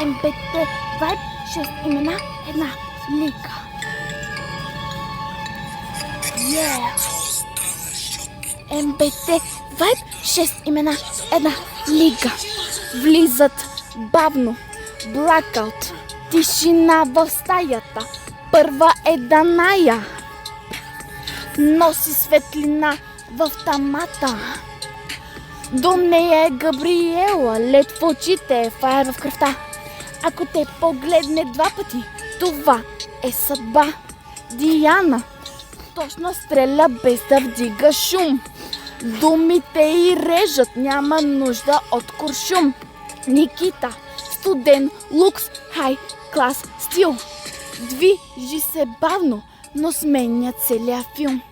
МПТ Вайб, 6 имена, една лига. МПТ Вайб, 6 имена, една лига. Влизат бавно, блакаут, тишина в стаята. Първа е Даная, носи светлина в тамата. До нея е Габриела, лед в очите, фаер в кръвта. Ако те погледне два пъти, това е съдба. Диана точно стреля без да вдига шум. Думите й режат, няма нужда от куршум. Никита, студен, лукс, хай, клас, стил. Движи се бавно, но сменя целия филм.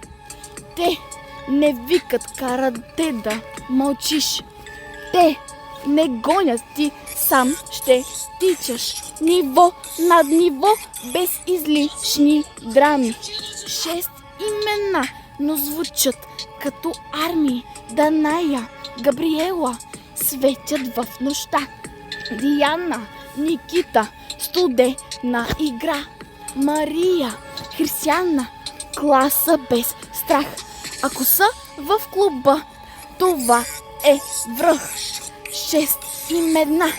Те не викат, карат те да мълчиш. Те не гонят, ти сам ще тичаш. Ниво над ниво, без излишни драми. 6 имена, но звучат като армии. Даная, Габриела светят в нощта. Диана, Никита, студена игра. Мария, Християна, класа без страх. Ако са в клуба, това е връх. 6 имена,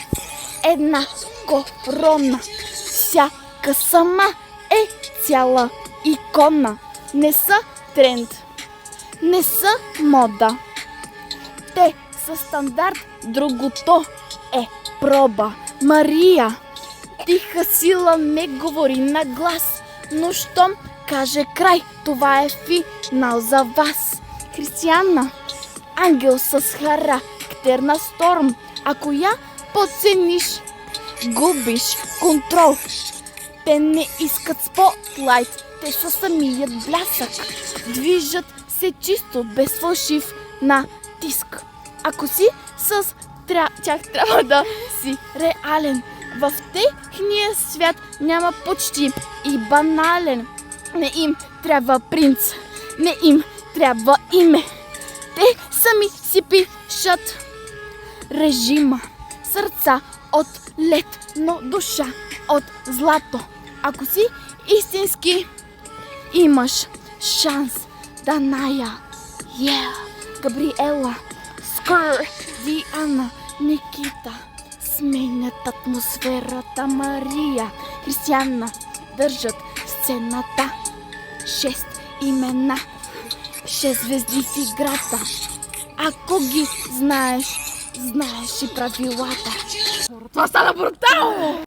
една корона. Всяка сама е цяла икона. Не са тренд, не са мода. Те са стандарт, другото е проба. Мария, тиха сила не говори на глас, но щом каже край, това е финал за вас. Християна, ангел с характер на сторм. Ако я подцениш, губиш контрол. Те не искат спотлайт, те са самият блясък. Движат се чисто, без фалшив натиск. Ако си с тях, трябва да си реален. В техния свят няма почти и банален. Не им трябва принц, не им трябва име. Те сами си пишат режима. Сърца от лед, но душа от злато. Ако си истински, имаш шанс. Даная, Габриела, Скър, Диана, Никита сменят атмосферата. Мария, Християна държат сцената. 6 имена, 6 звезди в играта. Ако ги знаеш, знаеш и правилата. Това стана брутално!